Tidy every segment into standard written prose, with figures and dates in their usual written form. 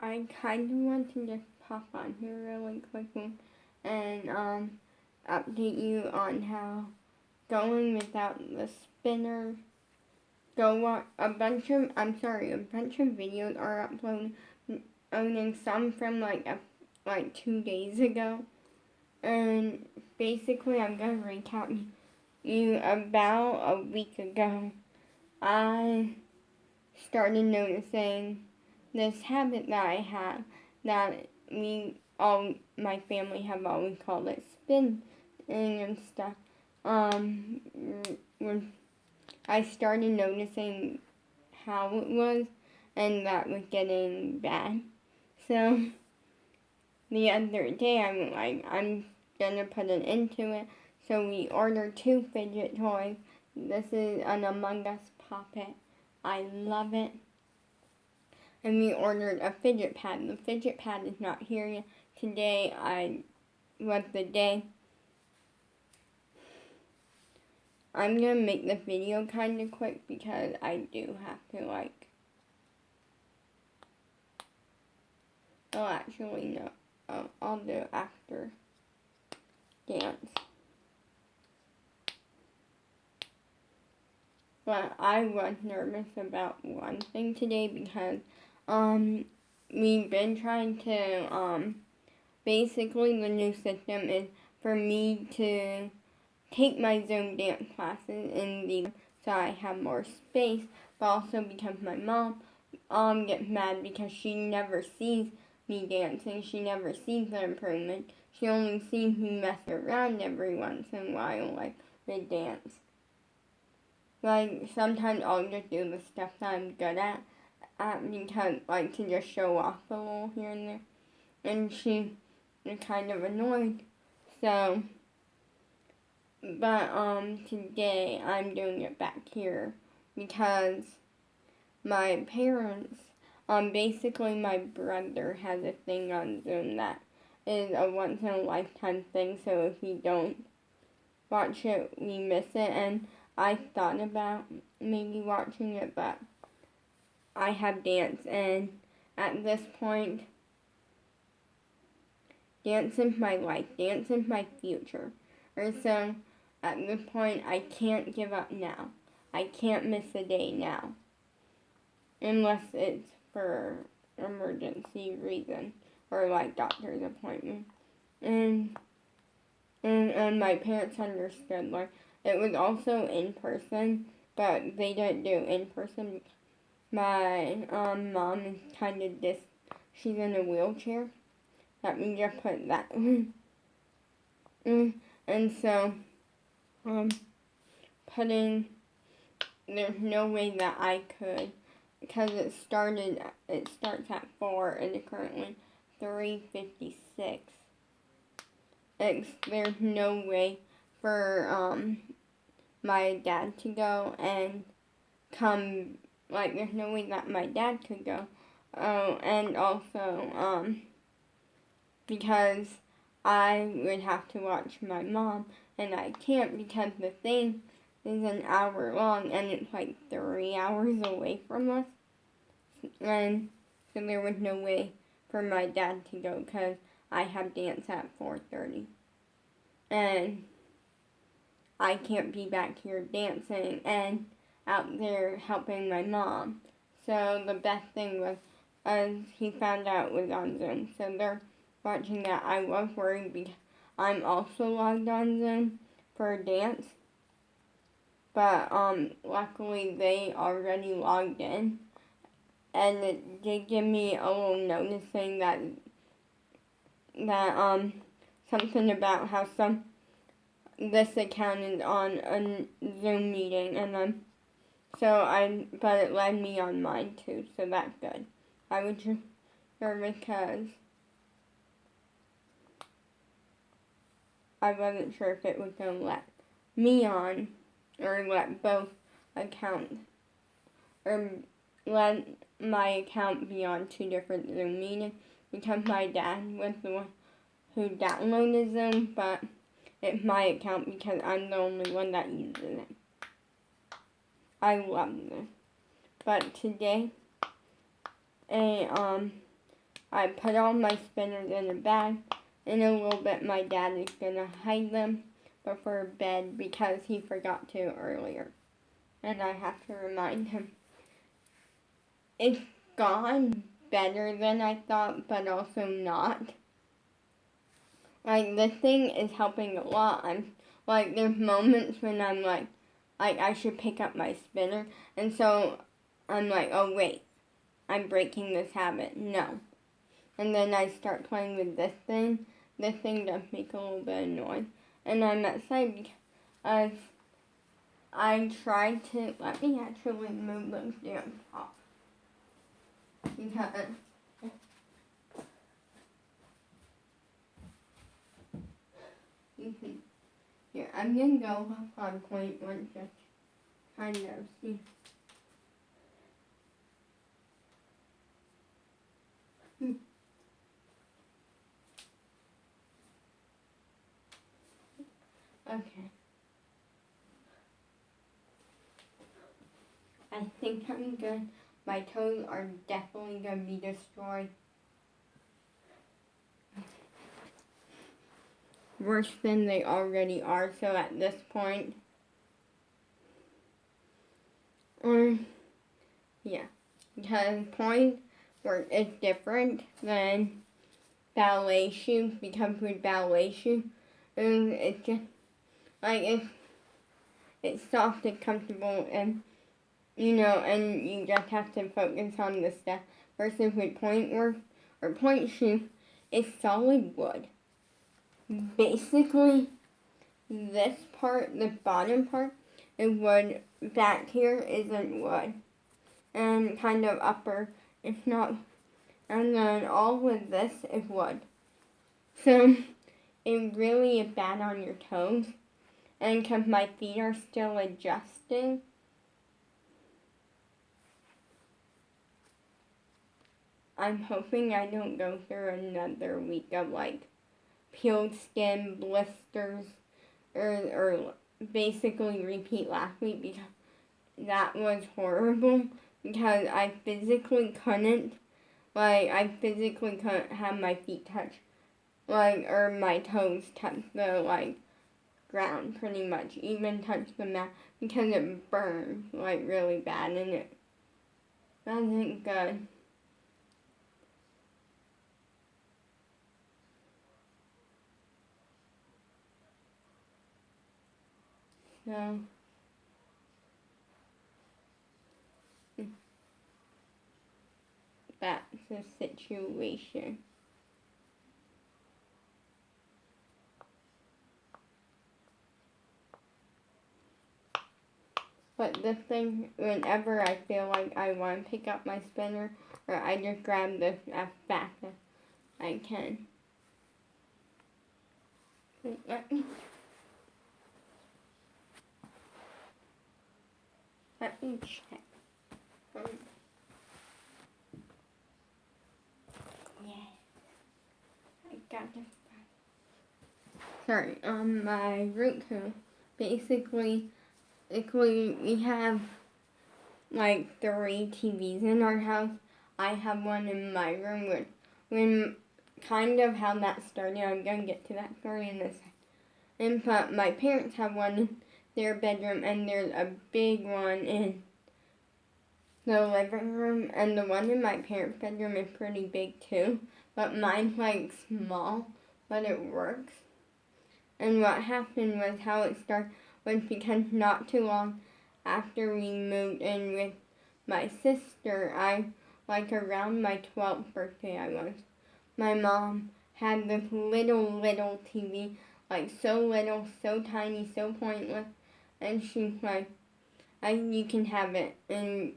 I kind of want to just pop on here really quickly and update you on how going without the spinner. A bunch of videos are uploading, some from like 2 days ago, and basically I'm gonna recap you. About a week ago, I started noticing this habit that I have that my family have always called it spinning and stuff. When I started noticing how it was, and that was getting bad. So the other day I was like, I'm gonna put an end to it. So we ordered 2 fidget toys. This is an Among Us puppet. I love it. And we ordered a fidget pad. The fidget pad is not here yet. Today was the day. I'm gonna make the video kind of quick because I do have to actually no. I'll do after dance. But I was nervous about one thing today because we've been trying to basically the new system is for me to take my Zoom dance classes so I have more space, but also because my mom gets mad because she never sees me dancing. She never sees the improvement. She only sees me mess around every once in a while, like with dance. Like, sometimes I'll just do the stuff that I'm good at because, to just show off a little here and there. And she is kind of annoyed. So, but, today I'm doing it back here because my parents, basically my brother has a thing on Zoom that is a once in a lifetime thing, so if you don't watch it, we miss it, and I thought about maybe watching it, but I have dance, and at this point, dance is my life, dance is my future. Or so, at this point, I can't give up now. I can't miss a day now. Unless it's for emergency reason, or doctor's appointment. And my parents understood, it was also in person, but they didn't do in person. My mom is kind of she's in a wheelchair. Let me just put that. And so, there's no way that I could, because it starts at 4 and it's currently 3:56. There's no way for my dad to go and come, there's no way that my dad could go. Oh, and also, because I would have to watch my mom, and I can't because the thing is an hour long, and it's 3 hours away from us. And so there was no way for my dad to go because I have dance at 4:30. And I can't be back here dancing and out there helping my mom. So the best thing was, as he found out it was on Zoom. So they're watching that. I was worried because I'm also logged on Zoom for dance. But luckily they already logged in. And it did give me a little notice saying that something about how this account is on a Zoom meeting, and but it led me on mine too, so that's good. I was just nervous because I wasn't sure if it was going to let me on, or let both accounts, or let my account be on 2 different Zoom meetings, because my dad was the one who downloaded Zoom, but it's my account because I'm the only one that uses it. I love this. But today, I put all my spinners in a bag. In a little bit, my dad is gonna hide them before bed because he forgot to earlier. And I have to remind him. It's gone better than I thought, but also not. Like, this thing is helping a lot. There's moments when I'm like, I should pick up my spinner. And so I'm like, oh wait, I'm breaking this habit. No. And then I start playing with this thing. This thing does make a little bit of noise. And I'm excited because I tried to, let me actually move those damn off. Because here, I'm gonna go up on point one just kind of see. Okay. I think I'm good. My toes are definitely gonna be destroyed. Worse than they already are, so at this point, yeah, because point where it's different than ballet shoes, because with ballet shoes, it's just, like, it's soft and comfortable, and, and you just have to focus on the step, versus with point work, or point shoes, it's solid wood. Basically, this part, the bottom part, is wood. Back here isn't wood. And kind of upper, it's not. And then all of this is wood. So, it really is bad on your toes. And because my feet are still adjusting, I'm hoping I don't go through another week of, peeled skin, blisters, or basically repeat last week, because that was horrible, because I physically couldn't have my feet touch, or my toes touch the, ground pretty much, even touch the mat, because it burned, really bad, and it wasn't good. So, that's the situation. But the thing, whenever I feel like I want to pick up my spinner, or I just grab this as fast as I can. Let me check. Yeah, I got this. Sorry, my Roku. Basically, we have 3 TVs in our house. I have one in my room. When kind of how that started, I'm gonna get to that story in a second. But my parents have one in their bedroom, and there's a big one in the living room, and the one in my parents' bedroom is pretty big too. But mine's small, but it works. And what happened was how it started was because not too long after we moved in with my sister, around my 12th birthday my mom had this little TV, so little, so tiny, so pointless, and she's like, you can have it. And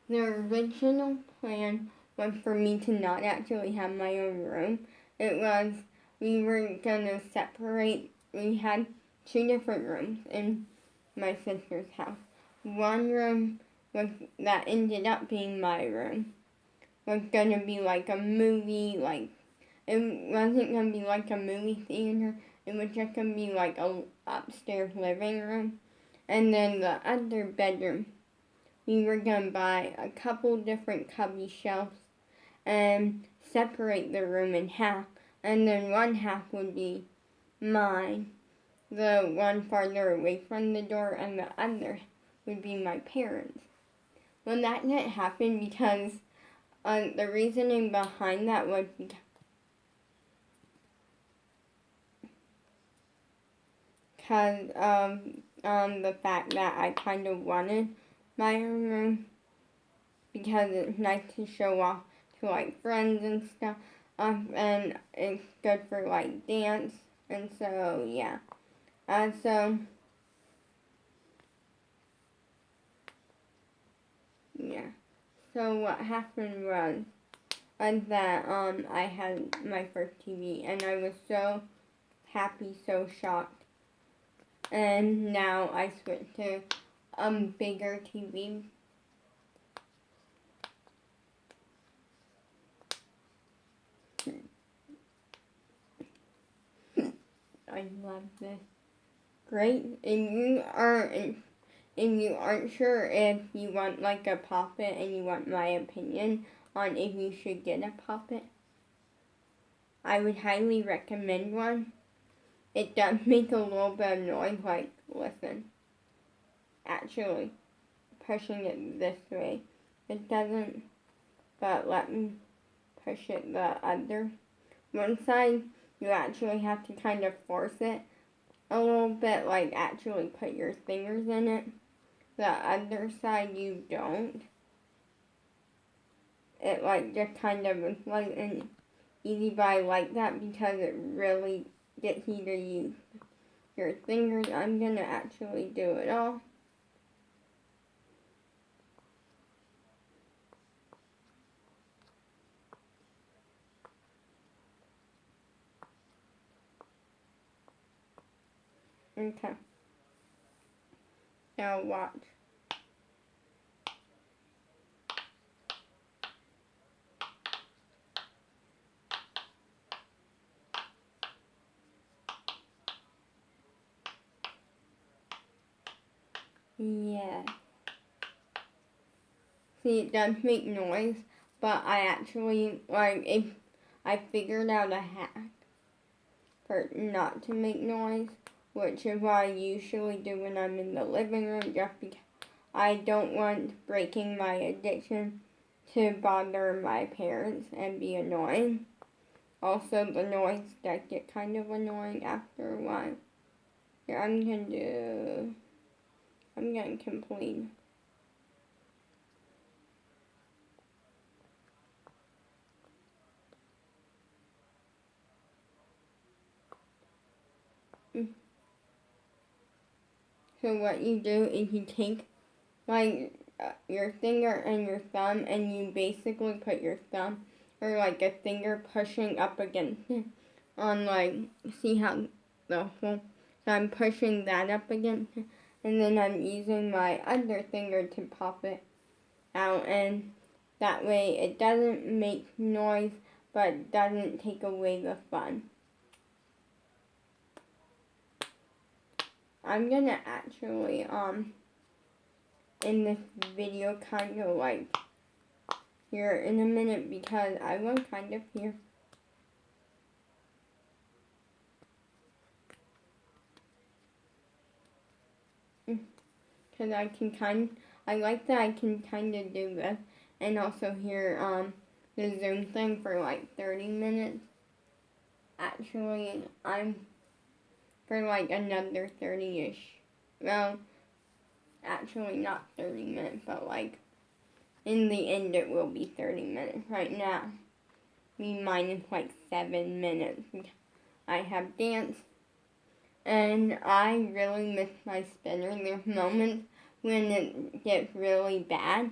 the original plan was for me to not actually have my own room. It was, we were gonna separate, we had 2 different rooms in my sister's house. One room that ended up being my room was gonna be a movie, it wasn't gonna be a movie theater, it was just gonna be a upstairs living room. And then the other bedroom, we were gonna buy a couple different cubby shelves and separate the room in half, and then one half would be mine, the one farther away from the door, and the other would be my parents. Well, that didn't happen because the reasoning behind that was because of the fact that I kind of wanted my own room because it's nice to show off to like friends and stuff, and it's good for like dance, and so yeah, so yeah. So what happened was that I had my first TV, and I was so happy, so shocked, and now I switched to bigger TV. I love this. Great. If you aren't sure if you want like a Poppet and you want my opinion on if you should get a Poppet, I would highly recommend one. It does make a little bit of noise, like, listen. Actually, pushing it this way. It doesn't, but let me push it the other. One side, you actually have to kind of force it a little bit, like actually put your fingers in it. The other side, you don't. It like just kind of is like an easy buy like that because it really gets you to use your fingers. I'm gonna actually do it all. Okay. Now watch. Yeah. See, it does make noise, but I actually, if I figured out a hack for it not to make noise, which is what I usually do when I'm in the living room, just because I don't want breaking my addiction to bother my parents and be annoying. Also, the noise does get kind of annoying after a while. Yeah, I'm gonna complete. So what you do is you take your finger and your thumb, and you basically put your thumb or like a finger pushing up against it on see how the whole. So I'm pushing that up against it, and then I'm using my other finger to pop it out, and that way it doesn't make noise, but doesn't take away the fun. I'm gonna actually in this video kind of here in a minute because I was kind of here. Because I like that I can kind of do this and also hear the Zoom thing for like 30 minutes. Actually, I'm for like another 30-ish. Well, actually not 30 minutes, but like in the end it will be 30 minutes. Right now, mine is like 7 minutes. I have dance, and I really miss my spinner. There's moments when it gets really bad,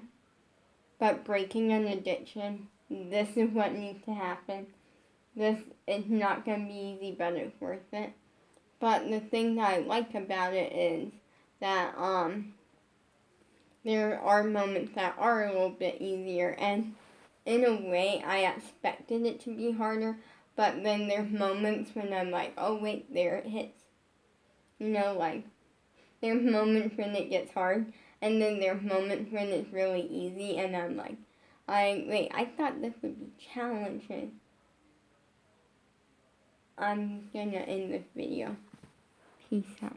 but breaking an addiction, this is what needs to happen. This is not going to be easy, but it's worth it. But the thing that I like about it is that there are moments that are a little bit easier, and in a way I expected it to be harder, but then there's moments when I'm like, oh wait, there it hits. There's moments when it gets hard, and then there's moments when it's really easy, and I'm like, Wait, I thought this would be challenging. I'm gonna end this video. Peace out.